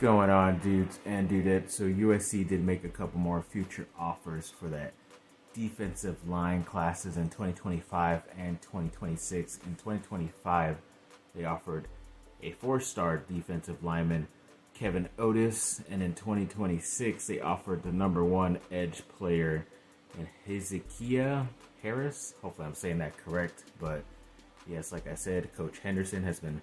going on, dudes and dudettes? So USC did make a couple more future offers for that defensive line classes in 2025 and 2026. In 2025, they offered a four-star defensive lineman, Kevin Otis, and in 2026, they offered the number one edge player in Hezekiah Harris. Hopefully I'm saying that correct, but yes, like I said, Coach Henderson has been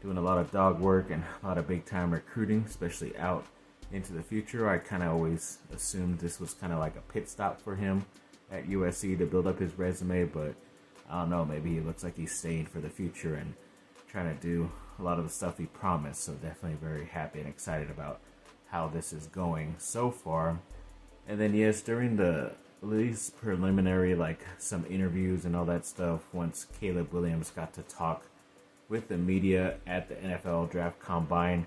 doing a lot of dog work and a lot of big time recruiting, especially out into the future. I kind of always assumed this was kind of like a pit stop for him at USC to build up his resume, but I don't know, maybe he looks like he's staying for the future and trying to do a lot of the stuff he promised. So definitely very happy and excited about how this is going so far. And then yes, during the at least preliminary, like some interviews and all that stuff, once Caleb Williams got to talk with the media at the NFL Draft Combine,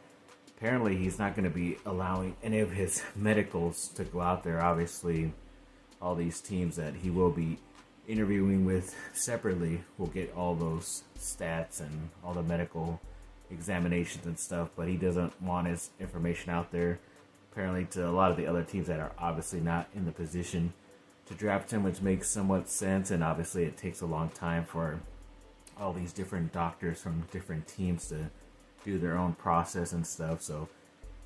apparently he's not going to be allowing any of his medicals to go out there. Obviously, all these teams that he will be interviewing with separately will get all those stats and all the medical examinations and stuff, but he doesn't want his information out there, apparently, to a lot of the other teams that are obviously not in the position to draft him, which makes somewhat sense. And obviously it takes a long time for all these different doctors from different teams to do their own process and stuff, so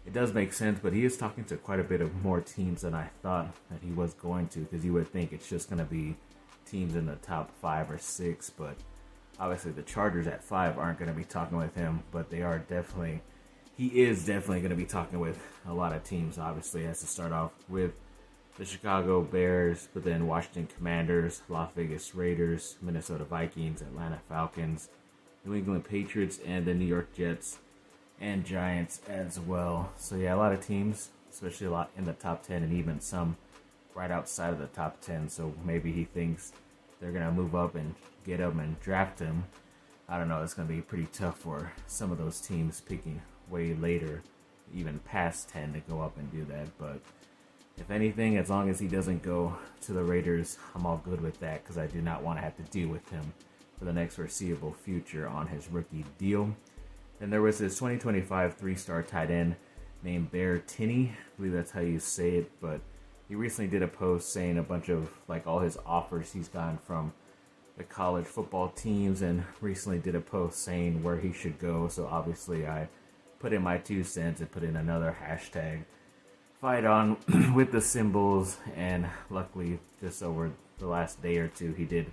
it does make sense. But he is talking to quite a bit of more teams than I thought that he was going to, because you would think it's just going to be teams in the top 5 or 6, but obviously the Chargers at 5 aren't going to be talking with him, but he is definitely going to be talking with a lot of teams. Obviously he has to start off with the Chicago Bears, but then Washington Commanders, Las Vegas Raiders, Minnesota Vikings, Atlanta Falcons, New England Patriots, and the New York Jets and Giants as well. So yeah, a lot of teams, especially a lot in the top 10 and even some right outside of the top 10. So maybe he thinks they're going to move up and get him and draft him. I don't know. It's going to be pretty tough for some of those teams picking way later, even past 10, to go up and do that. But if anything, as long as he doesn't go to the Raiders, I'm all good with that, because I do not want to have to deal with him for the next foreseeable future on his rookie deal. Then there was this 2025 3-star tight end named Bear Tinney. I believe that's how you say it, but he recently did a post saying a bunch of like all his offers he's gotten from the college football teams, and recently did a post saying where he should go. So obviously I put in my 2 cents and put in another hashtag fight on with the symbols, and luckily just over the last day or two he did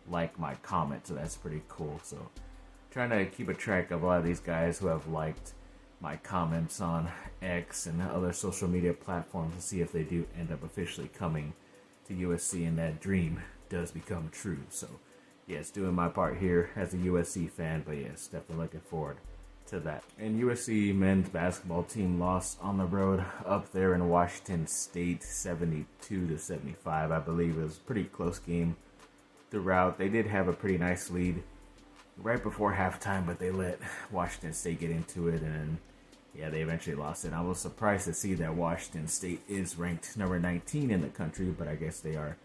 like my comment, so that's pretty cool. So trying to keep a track of a lot of these guys who have liked my comments on X and other social media platforms to see if they do end up officially coming to USC and that dream does become true. So yes, doing my part here as a USC fan, but yes, definitely looking forward to that. And USC men's basketball team lost on the road up there in Washington State, 72-75. I believe it was a pretty close game throughout. They did have a pretty nice lead right before halftime, but they let Washington State get into it, and yeah, they eventually lost it. I was surprised to see that Washington State is ranked number 19 in the country, but I guess they are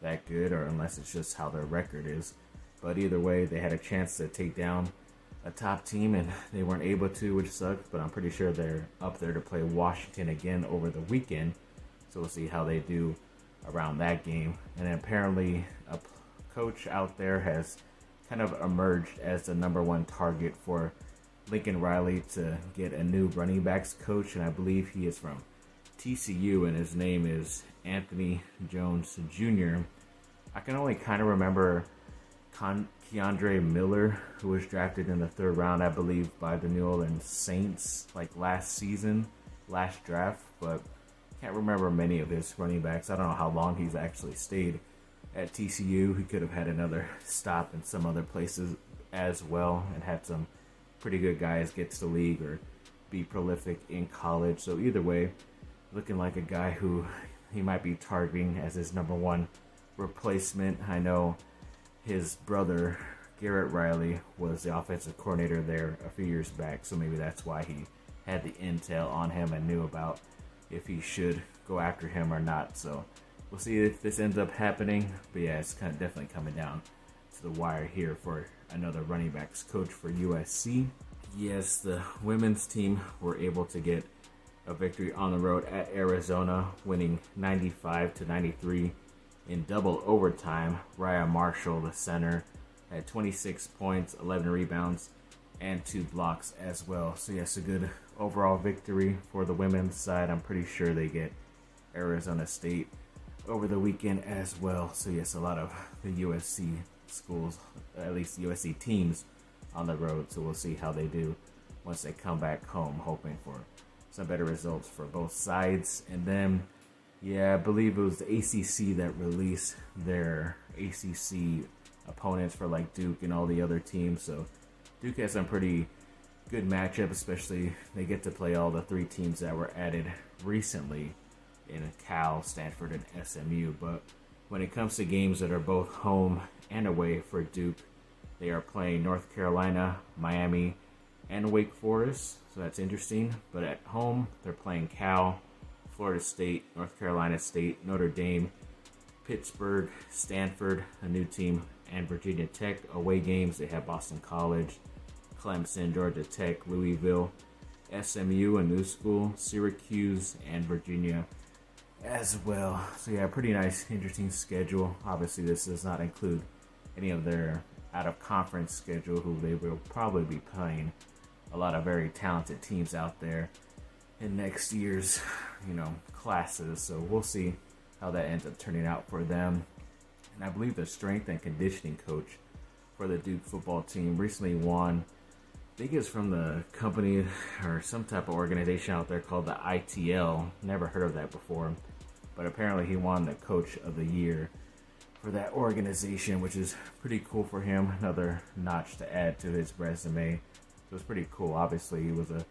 that good, or unless it's just how their record is. But either way, they had a chance to take down a top team, and they weren't able to, which sucks, but I'm pretty sure they're up there to play Washington again over the weekend, so we'll see how they do around that game. And then apparently a coach out there has kind of emerged as the number one target for Lincoln Riley to get a new running backs coach, and I believe he is from TCU, and his name is Anthony Jones Jr. I can only kind of remember Keandre Miller, who was drafted in the 3rd round, I believe, by the New Orleans Saints, like last draft, but can't remember many of his running backs. I don't know how long he's actually stayed at TCU. He could have had another stop in some other places as well and had some pretty good guys get to the league or be prolific in college. So either way, looking like a guy who he might be targeting as his number one replacement. I know his brother, Garrett Riley, was the offensive coordinator there a few years back, so maybe that's why he had the intel on him and knew about if he should go after him or not. So we'll see if this ends up happening, but yeah, it's kind of definitely coming down to the wire here for another running backs coach for USC. Yes, the women's team were able to get a victory on the road at Arizona, winning 95-93 in double overtime. Raya Marshall, the center, had 26 points, 11 rebounds, and 2 blocks as well. So yes, a good overall victory for the women's side. I'm pretty sure they get Arizona State over the weekend as well. So yes, a lot of the USC schools, at least USC teams, on the road. So we'll see how they do once they come back home, hoping for some better results for both sides. And then, yeah, I believe it was the ACC that released their ACC opponents for like Duke and all the other teams. So Duke has some pretty good matchup, especially they get to play all the 3 teams that were added recently in Cal, Stanford, and SMU. But when it comes to games that are both home and away for Duke, they are playing North Carolina, Miami, and Wake Forest. So that's interesting. But at home, they're playing Cal, Florida State, North Carolina State, Notre Dame, Pittsburgh, Stanford, a new team, and Virginia Tech. Away games, they have Boston College, Clemson, Georgia Tech, Louisville, SMU, a new school, Syracuse, and Virginia as well. So yeah, pretty nice, interesting schedule. Obviously, this does not include any of their out-of-conference schedule, who they will probably be playing a lot of very talented teams out there in next year's, classes. So we'll see how that ends up turning out for them. And I believe the strength and conditioning coach for the Duke football team recently won, I think it's from the company or some type of organization out there called the ITL. Never heard of that before. But apparently he won the Coach of the Year for that organization, which is pretty cool for him. Another notch to add to his resume. So it's pretty cool. Obviously, he was a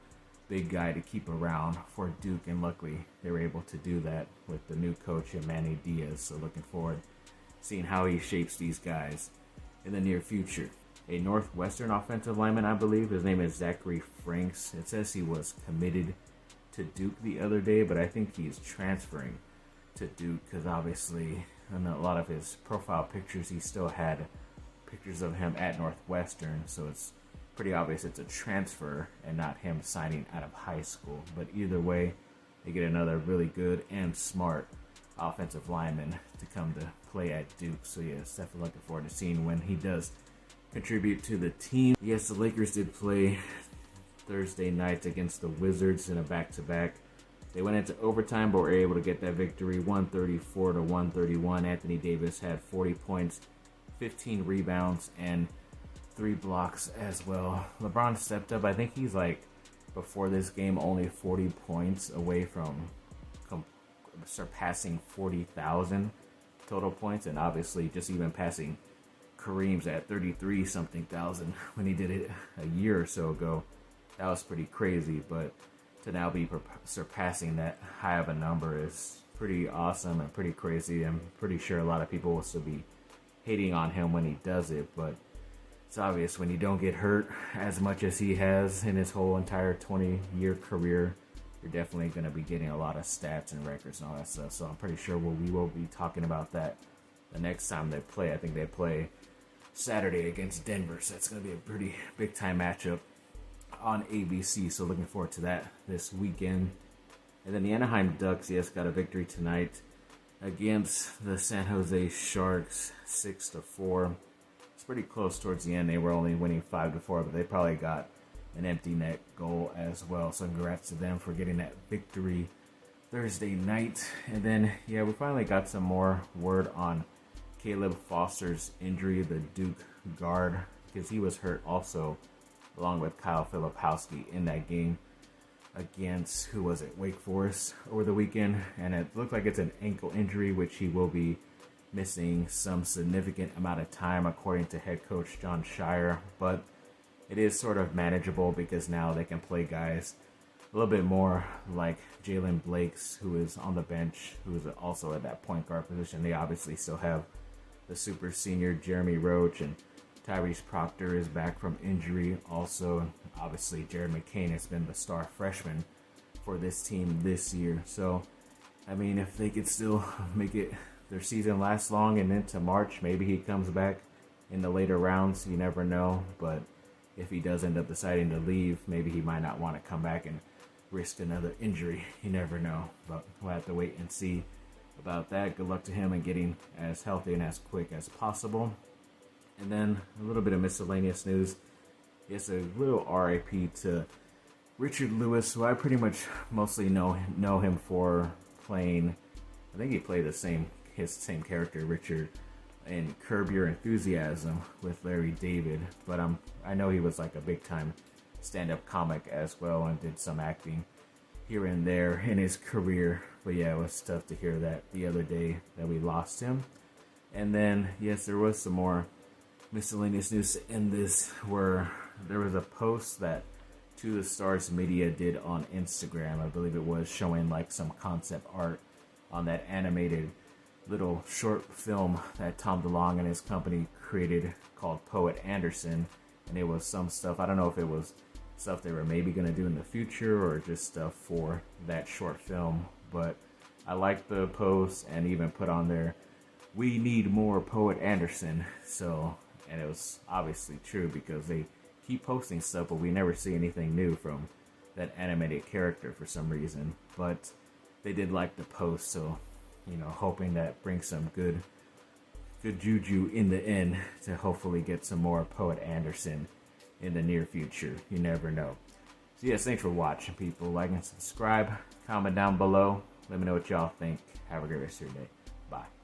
big guy to keep around for Duke, and luckily they were able to do that with the new coach, Manny Diaz. So looking forward to seeing how he shapes these guys in the near future. A Northwestern offensive lineman, I believe, his name is Zachary Franks. It says he was committed to Duke the other day, but I think he's transferring to Duke because obviously in a lot of his profile pictures he still had pictures of him at Northwestern, so it's pretty obvious it's a transfer and not him signing out of high school. But either way, they get another really good and smart offensive lineman to come to play at Duke. So yes, definitely looking forward to seeing when he does contribute to the team. Yes, the Lakers did play Thursday night against the Wizards in a back-to-back. They went into overtime but were able to get that victory 134-131. Anthony Davis had 40 points, 15 rebounds, and 3 blocks as well. LeBron stepped up. I think he's before this game, only 40 points away from surpassing 40,000 total points, and obviously just even passing Kareem's at 33-something thousand when he did it a year or so ago. That was pretty crazy, but to now be surpassing that high of a number is pretty awesome and pretty crazy. I'm pretty sure a lot of people will still be hating on him when he does it, but it's obvious when you don't get hurt as much as he has in his whole entire 20-year career, you're definitely going to be getting a lot of stats and records and all that stuff. So I'm pretty sure we will be talking about that the next time they play. I think they play Saturday against Denver, so it's going to be a pretty big-time matchup on ABC. So looking forward to that this weekend. And then the Anaheim Ducks, yes, got a victory tonight against the San Jose Sharks, 6-4. It's pretty close towards the end. They were only winning 5-4, but they probably got an empty net goal as well. So congrats to them for getting that victory Thursday night. And then, yeah, we finally got some more word on Caleb Foster's injury, the Duke guard, because he was hurt also, along with Kyle Filipowski in that game against, Wake Forest over the weekend. And it looked like it's an ankle injury, which he will be missing some significant amount of time, according to head coach John Shire. But it is sort of manageable because now they can play guys a little bit more like Jalen Blakes, who is on the bench, who is also at that point guard position. They obviously still have the super senior Jeremy Roach, and Tyrese Proctor is back from injury also. And obviously Jared McCain has been the star freshman for this team this year. So, I mean, if they could still make their season last long and into March, maybe he comes back in the later rounds. You never know. But if he does end up deciding to leave, maybe he might not want to come back and risk another injury. You never know, but we'll have to wait and see about that. Good luck to him in getting as healthy and as quick as possible. And then a little bit of miscellaneous news. It's a little RIP to Richard Lewis, who I pretty much mostly know him for playing. I think he played his same character, Richard, in Curb Your Enthusiasm with Larry David. But I know he was like a big time stand-up comic as well and did some acting here and there in his career. But yeah, it was tough to hear that the other day that we lost him. And then yes, there was some more miscellaneous news in this, where there was a post that To the Stars Media did on Instagram, I believe it was, showing like some concept art on that animated little short film that Tom DeLonge and his company created called Poet Anderson. And it was some stuff, I don't know if it was stuff they were maybe going to do in the future or just stuff for that short film, but I liked the post and even put on there, "We need more Poet Anderson." So, and it was obviously true because they keep posting stuff, but we never see anything new from that animated character for some reason. But they did like the post, so hoping that brings some good juju in the end to hopefully get some more Poet Anderson in the near future. You never know. So yes, thanks for watching, people. Like and subscribe, comment down below. Let me know what y'all think. Have a great rest of your day. Bye.